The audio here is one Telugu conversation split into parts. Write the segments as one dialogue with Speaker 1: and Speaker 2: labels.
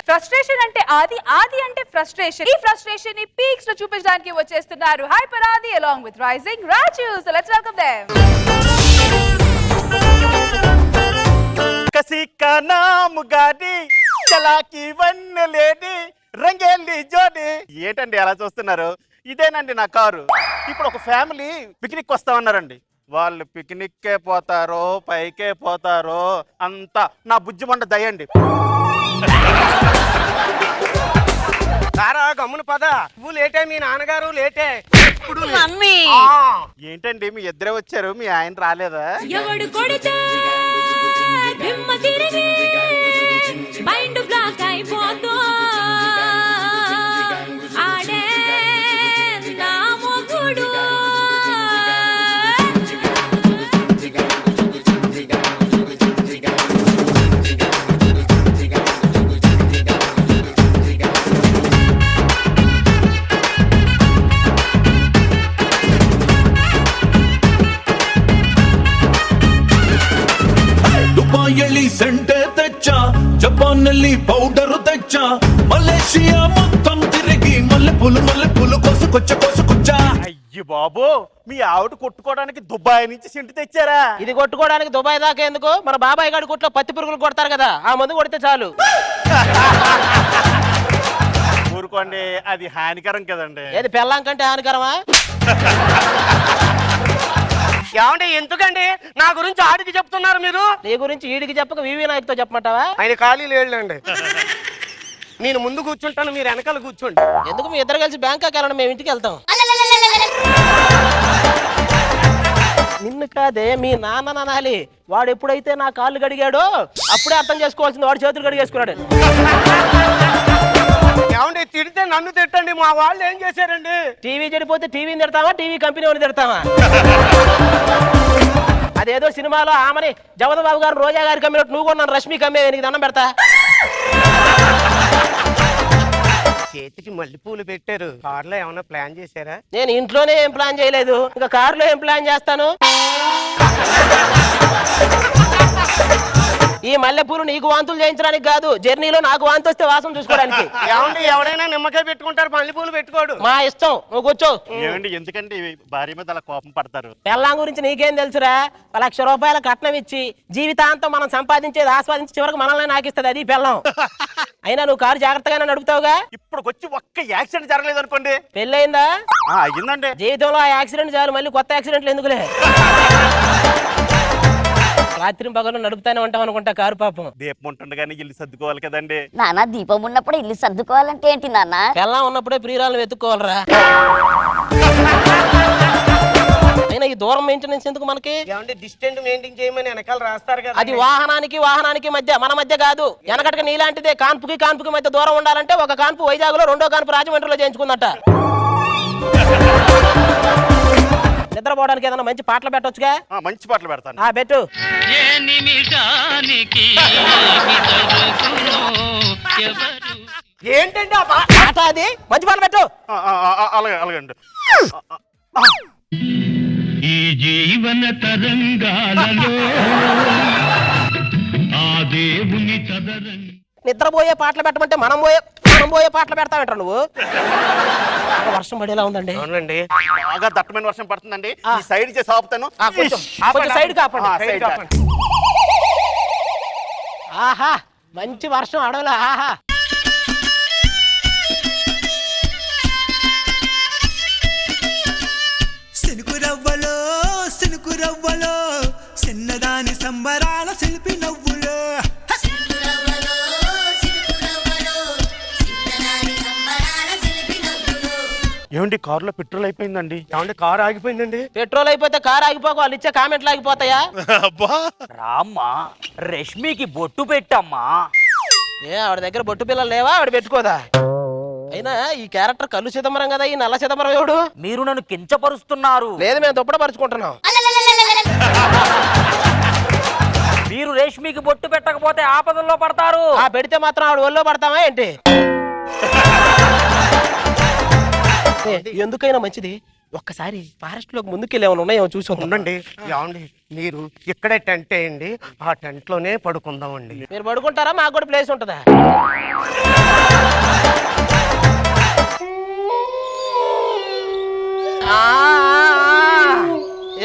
Speaker 1: ఫ్రస్ట్రేషన్ అంటే ఆది, ఆది అంటే ఫ్రస్ట్రేషన్. ఈ ఫ్రస్ట్రేషన్ ని పీక్స్ లో చూపించడానికి వచ్చేస్తున్నారు హైపర్ ఆది along with rising Raju. So let's welcome them.
Speaker 2: कसी का नाम गाड़ी చలాకి వన్నెలేడి రంగేలి జోడి. ఏంటండి అలా చూస్తున్నారు? ఇదేనండి నా కారు. ఇప్పుడు ఒక ఫ్యామిలీ పిక్నిక్ వస్తామన్నారండి. వాళ్ళు పిక్నిక్కే పోతారో పైకే పోతారో అంతా నా బుజ్జిమండ దయండి.
Speaker 3: సారా గమ్మున పద, నువ్వు లేటే, మీ నాన్నగారు లేటే.
Speaker 4: మమ్మీ
Speaker 2: ఏంటండి మీ ఇద్దరే వచ్చారు, మీ ఆయన రాలేదా?
Speaker 4: ఎవడు కొడితే దిమ్మ తిరిగి మైండ్ బ్లాక్ అయిపోతో ఆడే నా మొగుడు.
Speaker 5: ದುಬಾಯಲ್ಲಿ ಸೆಂಟೆ ತೆಚ್ಚ, ಜಪಾನ್ನಲ್ಲಿ ಪೌಡರ್ ತೆಚ್ಚ, ಮಲೇಷಿಯಾ మొత్తం తిరిగి మల్లెపూలు కోసుకొచ్చా.
Speaker 2: అయ్యి బాబు, మీ ఆవిడ కొట్టుకోవడానికి దుబాయ్ నుంచి సింటి తెచ్చారా?
Speaker 3: ఇది కొట్టుకోవడానికి దుబాయ్ దాకా ఎందుకు? మన బాబాయ్ గారి కొట్లో పత్తి పురుగులు కొడతారు కదా, ఆ మందు కొడితే చాలు.
Speaker 2: ఊరుకోండి, అది హానికరం కదండి.
Speaker 3: ఏది పెళ్ళాం కంటే హానికరమా? ఏమంటే ఎందుకండి నా గురించి ఆడికి చెప్తున్నారు మీరు? నీ గురించి ఈడికి చెప్పక వివి నాయక్తో చెప్పమంటావా? ఆయన ఖాళీ లేడండి. నేను ముందు కూర్చుంటాను, మీరు వెనకాల కూర్చోండి. ఎందుకు? మీ ఇద్దరు కలిసి బ్యాంకాక్ వెళ్ళండి, మేము ఇంటికి వెళ్తాం. నిన్ను కాదే, మీ నాన్న నానాలి. వాడు ఎప్పుడైతే నా కాళ్ళు గడిగాడో అప్పుడే అర్థం చేసుకోవాల్సింది, వాడు చేతులు గడిగేసుకున్నాడు. ఏమండి తిడితే నన్ను తిట్టండి, మా వాళ్ళు ఏం చేశారండి? టీవీ చెడిపోతే టీవీని తిడతావా, టీవీ కంపెనీ వాడిని తిడతావా? అదేదో సినిమాలో ఆమెని జగన్ బాబు గారు రోజా గారికి అమ్మినట్టు నువ్వు కూడా నన్ను రష్మికి అమ్మే, నీకు దండం పెడతా. చేతికి మల్లెపూలు పెట్టారు, కారులో ఏమైనా ప్లాన్ చేశారా? నేను ఇంట్లోనే ఏం ప్లాన్ చేయలేదు, ఇంకా కారులో ఏం ప్లాన్ చేస్తాను? ఈ మల్లెపూలు నీకు వాంతులు చేయించడానికి కాదు, జర్నీలో నాకు వాంతి వస్తే వాసన చూసుకోవడానికి. ఏమండి ఎవడైనా నిమ్మకాయ పెట్టుకుంటారు, మల్లెపూలు పెట్టుకోడు. మా ఇష్టం, నువ్వు కూర్చో.
Speaker 2: ఏమండి ఎందుకంటే భార్య మీద అలా కోపం పడతారు?
Speaker 3: పెళ్ళాం గురించి నీకేం తెలుసురా? ₹1,00,000 కట్నం ఇచ్చి జీవితాంతం మనం సంపాదించేది ఆస్వాదించి చివరికి మనల్ని నాకిస్తుంది, అది పెళ్ళాం. అయినా నువ్వు కారు జాగ్రత్తగానే నడుపుతావుగా?
Speaker 2: ఇప్పుడు వచ్చి ఒక్క యాక్సిడెంట్ జరగలేదు అనుకోండి.
Speaker 3: పెళ్ళయిందా?
Speaker 2: అయ్యిందండి.
Speaker 3: జీవితంలో ఆ యాక్సిడెంట్ చాలు, మళ్ళీ కొత్త యాక్సిడెంట్లు ఎందుకులే. రాత్రి పగలు నడుపుతానే ఉంటాం అనుకుంటా కారు. పాపం
Speaker 2: దీపం ఉంటుండగానే ఇల్లు సర్దుకోవాలి కదండి.
Speaker 6: నాన్న దీపం ఉన్నప్పుడు ఇల్లు సర్దుకోవాలంటే ఏంటి నాన్న?
Speaker 3: పెళ్ళాం ఉన్నప్పుడే ప్రియురాలను వెతుక్కోవాలరా. అయినా ఈ దూరం మెయింటెనెన్స్ ఎందుకు మనకి? డిస్టెన్స్ మెయింటైన్ చేయమని వెనకాల రాస్తారు కదా. అది వాహనానికి మధ్య, మన మధ్య కాదు. వెనకటికి నీలాంటిదే, కాన్పుకి మధ్య దూరం ఉండాలంటే ఒక కాన్పు వైజాగ్ లో, రెండో కాన్పు రాజమండ్రిలో చేయించుకుందట. నిద్రపోవడానికి ఏదైనా మంచి పాటలు పెట్టొచ్చుగా?
Speaker 2: మంచి పాటలు పెడతాను.
Speaker 3: పెట్టు. ఏంటంటే ఆ పాట? అది మంచి పాటలు పెట్టు.
Speaker 2: అలాగండి.
Speaker 5: ఈ జీవన తరంగాలలో ఆ దేవుని చదరంగ.
Speaker 3: నిద్రపోయే పాటలు పెట్టమంటే మనం పోయే పాటలు పెడతామంటారు నువ్వు. వర్షం పడేలా ఉందండి. అవునండి,
Speaker 2: బాగా దట్టమైన వర్షం పడుతుందండి. ఈ సైడ్ చేసి ఆపుతాను.
Speaker 3: కొంచెం సైడ్ కాపండి. ఆహా, మంచి వర్షం అడవులా. ఆహా,
Speaker 7: సినుకు రవ్వలో చిన్నదాని సంబరాల శిల్పి నవ్వులో.
Speaker 2: ఏమండి కారులో పెట్రోల్ అయిపోయిందండి.
Speaker 3: ఏమంటే కారు ఆగిపోయిందండి? పెట్రోల్ అయిపోతే కారు ఆగిపోక వాళ్ళు ఇచ్చే కామెంట్లు ఆగిపోతాయా?
Speaker 8: రామ్మా, రష్మికి బొట్టు పెట్టమ్మా.
Speaker 3: ఆవిడ దగ్గర బొట్టు పిల్లలు లేవా? ఆవిడ పెట్టుకోదా? అయినా ఈ క్యారెక్టర్ కళ్ళు చిదంబరం కదా, ఈ నల్ల చిదంబరం ఎవడు?
Speaker 8: మీరు నన్ను కించపరుస్తున్నారు.
Speaker 3: లేదు, మేము దుప్పట పరుచుకుంటున్నాం.
Speaker 8: మీరు రేష్మికి బొట్టు పెట్టకపోతే ఆపదల్లో పడతారు.
Speaker 3: పెడితే మాత్రం ఆవిడ ఒళ్ళో పడతామా ఏంటి? ఎందుకైనా మంచిది ఒక్కసారి ఫారెస్ట్ లోకి ముందుకెళ్ళి ఏమైనా ఉన్నాయేమో చూసి
Speaker 9: ఉండండి. ఏమండి మీరు ఇక్కడే టెంట్ వేయండి, ఆ టెంట్ లోనే పడుకుందామండి.
Speaker 3: మీరు పడుకుంటారా? మాకు కూడా ప్లేస్ ఉంటుందా?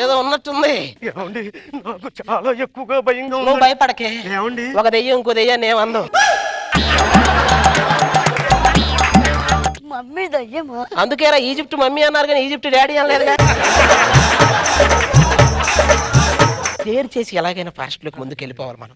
Speaker 3: ఏదో ఉన్నట్టుంది.
Speaker 9: ఏమండి నాకు చాలా ఎక్కువగా భయంగా
Speaker 3: నువ్వు
Speaker 9: ఉంది.
Speaker 3: భయపడకే.
Speaker 9: ఏమండి
Speaker 3: ఒక దెయ్యం ఇంకో దెయ్యాన్ని ఏమందో.
Speaker 6: మమ్మీ దయ్యమా?
Speaker 3: అందుకేరా ఈజిప్ట్ మమ్మీ అన్నారు కానీ ఈజిప్ట్ డాడీ అనలేదుగా. క్లియర్ చేసి ఎలాగైనా ఫారెస్ట్ లోకి ముందుకు వెళ్ళిపోవాలి మనం.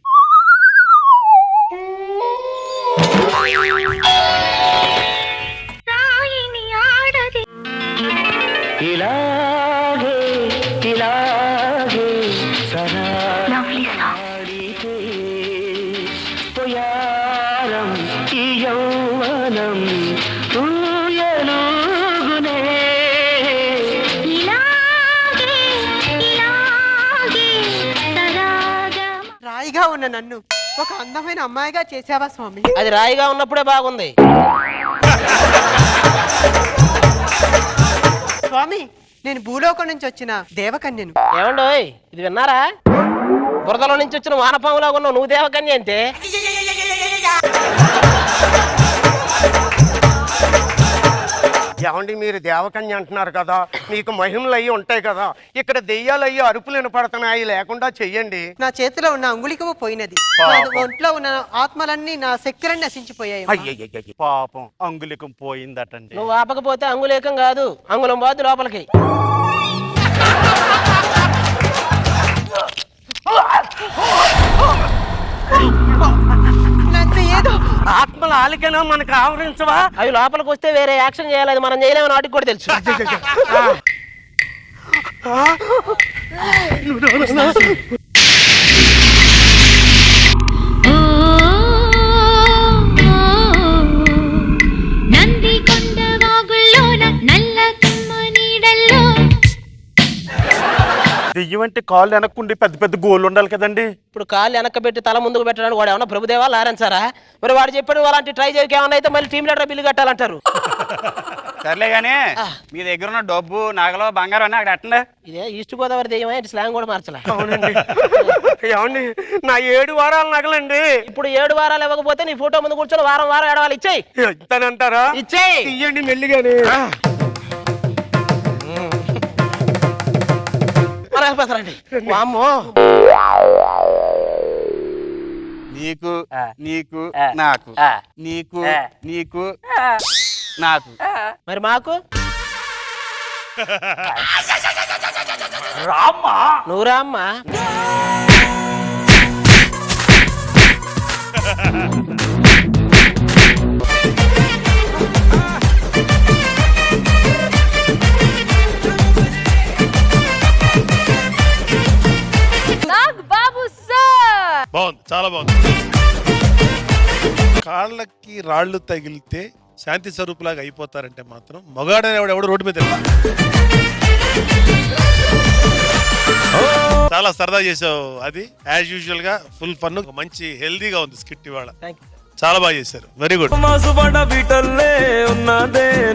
Speaker 10: రాయిగా ఉన్న నన్ను ఒక అందమైన అమ్మాయిగా చేసావా స్వామి?
Speaker 3: అది రాయిగా ఉన్నప్పుడే బాగుంది.
Speaker 10: స్వామి నేను భూలోకం నుంచి వచ్చిన దేవకన్యను.
Speaker 3: ఏమండోయ్ ఇది విన్నారా? బురదలో నుంచి వచ్చిన వానపాములా ఉన్నావు, నువ్వు దేవకన్య అంటే?
Speaker 9: ఏమండి మీరు దేవకన్య అంటున్నారు కదా, మీకు మహిమలు అయ్యి ఉంటాయి కదా, ఇక్కడ దెయ్యాలు అయ్యి అరుపులు వినపడుతున్నాయి, లేకుండా చెయ్యండి.
Speaker 10: నా చేతిలో ఉన్న అంగుళికము పోయినది. నా ఒంట్లో ఉన్న ఆత్మలన్నీ నా శక్తులన్నీ నశించిపోయాయి.
Speaker 9: అయ్యయ్యయ్య.
Speaker 2: పాపం అంగుళికం పోయిందటండి.
Speaker 3: నువ్వు ఆపకపోతే అంగులేకం కాదు, అంగుళం బాదు లోపలికి.
Speaker 10: నన్ను ఏదో
Speaker 9: ఆత్మల ఆలికనా మనకు ఆవరించవా?
Speaker 3: అవి లోపలికి వస్తే వేరే యాక్షన్ చేయాలి, అది మనం చేయలేమని వాటికి కూడా తెలుసు.
Speaker 4: నంది కొండ వాగుల్లోన నల్ల కమ్మ నీడల్లో
Speaker 2: దెయ్యం అంటే కాళ్ళు వెనక్కుండి పెద్ద పెద్ద గోళ్ళు ఉండాలి కదండి.
Speaker 3: ఇప్పుడు కాళ్ళు వెనక్కి పెట్టి తల ముందుకు పెట్టడానికి వాడు ఏమన్నా ప్రభుదేవా లారెన్సారా? మరి వాడు చెప్పాడు అలాంటి ట్రై చేయక ఏమన్నా అయితే మళ్ళీ టీమ్ లీడర్ బిల్లు కట్టాలంటారు.
Speaker 2: సర్లే గానీ మీ దగ్గర ఉన్న డబ్బు నగలు బంగారం అని అక్కడ అట్టండి.
Speaker 3: ఇదే ఈస్ట్ గోదావరి దెయ్యమా ఇటు స్లాంగ్ కూడా మార్చలే.
Speaker 9: అవునండి. ఏమండి నా 7 వారాలు నగలండి.
Speaker 3: ఇప్పుడు 7 వారాలు ఇవ్వకపోతే నీ ఫోటో ముందు కూర్చొని వారం వారం ఏడవాలి. ఇచ్చేయి
Speaker 9: ఇస్తానంటారా?
Speaker 3: ఇచ్చేయి.
Speaker 9: ఇయ్యండి మెల్లిగానే.
Speaker 3: వామ్మో
Speaker 2: నీకు నీకు నాకు నీకు నీకు నాకు
Speaker 3: మరి మాకు
Speaker 8: రామ్మా
Speaker 3: నువ్వు రామ్మా.
Speaker 1: నాగ్ బాబు సార్
Speaker 5: బాగుంది, చాలా బాగుంది. కాళ్ళకి రాళ్ళు తగిలితే శాంతి స్వరూపులాగా అయిపోతారంటే మాత్రం మగాడనేవాడు ఎవడు రోడ్డు మీద తిరగడు. చాలా సరదా చేసావు. అది యాజ్ యూజువల్ గా ఫుల్ ఫన్, మంచి హెల్దీగా ఉంది స్కిట్ ఇవాళ. చాలా బాగా చేశారు, వెరీ గుడ్.